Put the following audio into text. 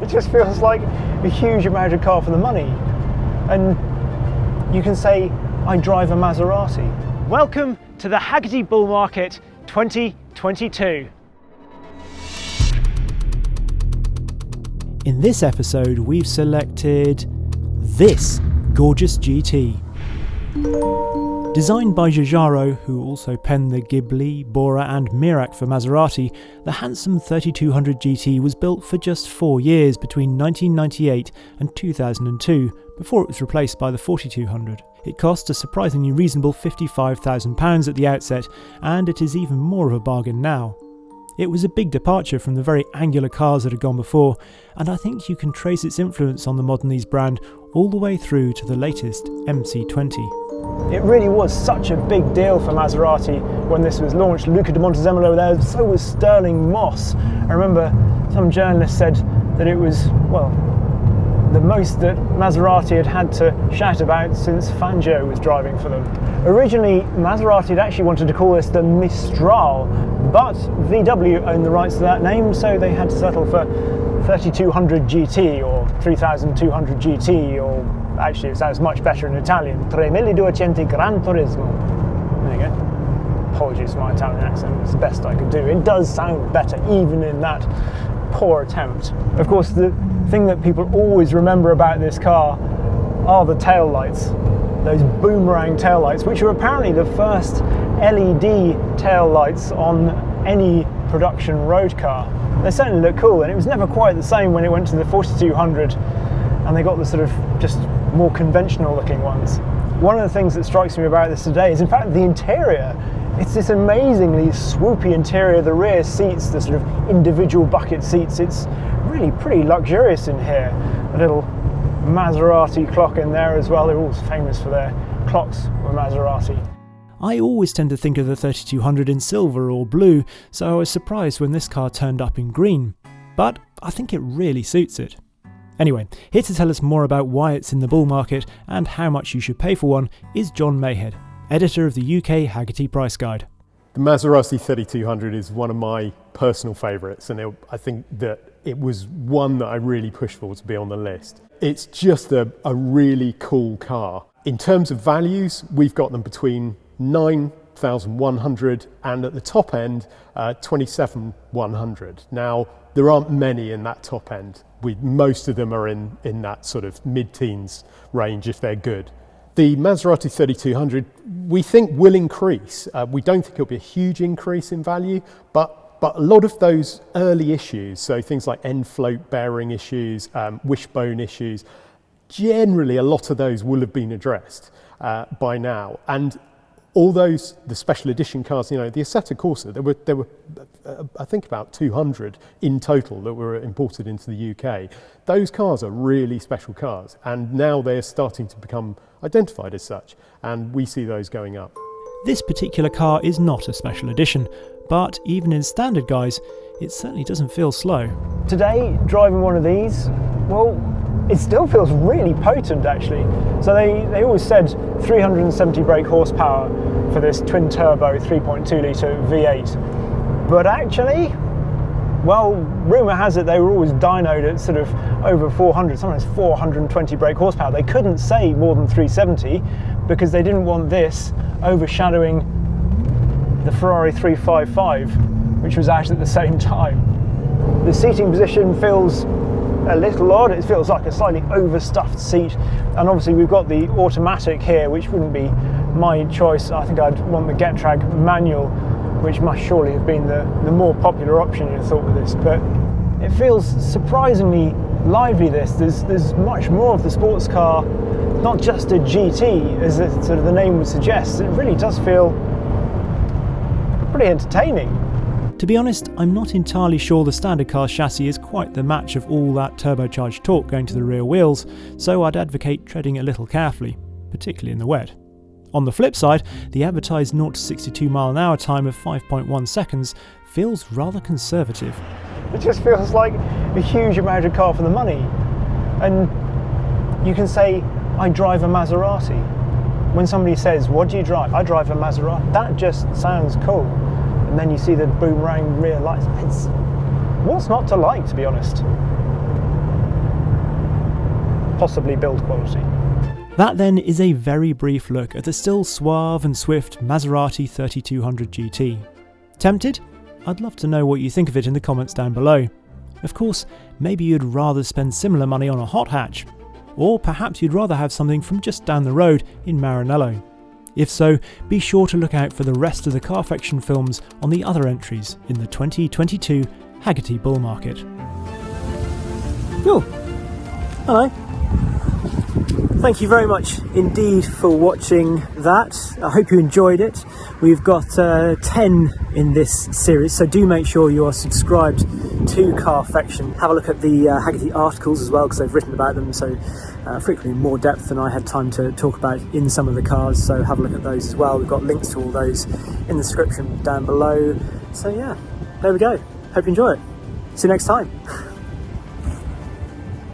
It just feels like a huge amount of car for the money. And you can say, I drive a Maserati. Welcome to the Hagerty Bull Market 2022. In this episode, we've selected this gorgeous GT. Designed by Giugiaro, who also penned the Ghibli, Bora and Mirac for Maserati, the handsome 3200 GT was built for just 4 years between 1998 and 2002, before it was replaced by the 4200. It cost a surprisingly reasonable £55,000 at the outset, and it is even more of a bargain now. It was a big departure from the very angular cars that had gone before, and I think you can trace its influence on the Modernese brand all the way through to the latest MC20. It really was such a big deal for Maserati when this was launched. Luca de Montezemolo there, so was Sterling Moss. I remember some journalist said that it was, well, the most that Maserati had to shout about since Fangio was driving for them. Originally, Maserati had actually wanted to call this the Mistral, but VW owned the rights to that name, so they had to settle for 3200 GT or 3200 GT, or actually it sounds much better in Italian, 3200 Gran Turismo. There you go. Apologies for my Italian accent, it's the best I could do. It does sound better even in that poor attempt. Of course, the thing that people always remember about this car are the tail lights, those boomerang tail lights, which were apparently the first LED tail lights on any production road car. They certainly look cool, and it was never quite the same when it went to the 4200 and they got the sort of just more conventional looking ones. One of the things that strikes me about this today is in fact the interior. It's this amazingly swoopy interior, the rear seats, the sort of individual bucket seats. It's really pretty luxurious in here. A little Maserati clock in there as well. They're always famous for their clocks with Maserati. I always tend to think of the 3200 in silver or blue, so I was surprised when this car turned up in green. But I think it really suits it. Anyway, here to tell us more about why it's in the bull market and how much you should pay for one is John Mayhead, editor of the UK Hagerty Price Guide. The Maserati 3200 is one of my personal favourites, and I think that it was one that I really pushed for to be on the list. It's just a really cool car. In terms of values, we've got them between 9,100 and at the top end 27,100. Now there aren't many in that top end. Most of them are in that sort of mid-teens range if they're good. The Maserati 3200 we think will increase. We don't think it'll be a huge increase in value, but a lot of those early issues, so things like end float bearing issues, wishbone issues, generally a lot of those will have been addressed by now. And all those, the special edition cars, the Assetto Corsa, there were I think about 200 in total that were imported into the UK. Those cars are really special cars, and now they're starting to become identified as such, and we see those going up. This particular car is not a special edition, but even in standard guise, it certainly doesn't feel slow. Today, driving one of these, well, it still feels really potent actually. So they always said 370 brake horsepower for this twin turbo 3.2 litre V8. But actually, well, rumour has it they were always dynoed at sort of over 400, sometimes 420 brake horsepower. They couldn't say more than 370 because they didn't want this overshadowing the Ferrari 355, which was out at the same time. The seating position feels a little odd. It feels like a slightly overstuffed seat, and obviously we've got the automatic here, which wouldn't be my choice. I think I'd want the Getrag manual, which must surely have been the more popular option you'd have thought with this, but it feels surprisingly lively. There's much more of the sports car, not just a GT as sort of the name would suggest. It really does feel pretty entertaining. To be honest, I'm not entirely sure the standard car chassis is quite the match of all that turbocharged torque going to the rear wheels, so I'd advocate treading a little carefully, particularly in the wet. On the flip side, the advertised 0 to 62 mph time of 5.1 seconds feels rather conservative. It just feels like a huge amount of car for the money. And you can say, I drive a Maserati. When somebody says, what do you drive? I drive a Maserati. That just sounds cool. And then you see the boomerang rear lights. What's not to like, to be honest? possibly build quality. That then is a very brief look at the still suave and swift Maserati 3200 GT. Tempted? I'd love to know what you think of it in the comments down below. Of course, maybe you'd rather spend similar money on a hot hatch. Or perhaps you'd rather have something from just down the road in Maranello. If so, be sure to look out for the rest of the Carfection films on the other entries in the 2022 Hagerty bull market. Cool. Hello. Thank you very much indeed for watching that. I hope you enjoyed it. We've got 10 in this series, so do make sure you are subscribed to Carfection. Have a look at the Hagerty articles as well, because they've written about them so frequently more depth than I had time to talk about in some of the cars, so have a look at those as well. We've got links to all those in the description down below. So yeah, there we go. Hope you enjoy it. See you next time.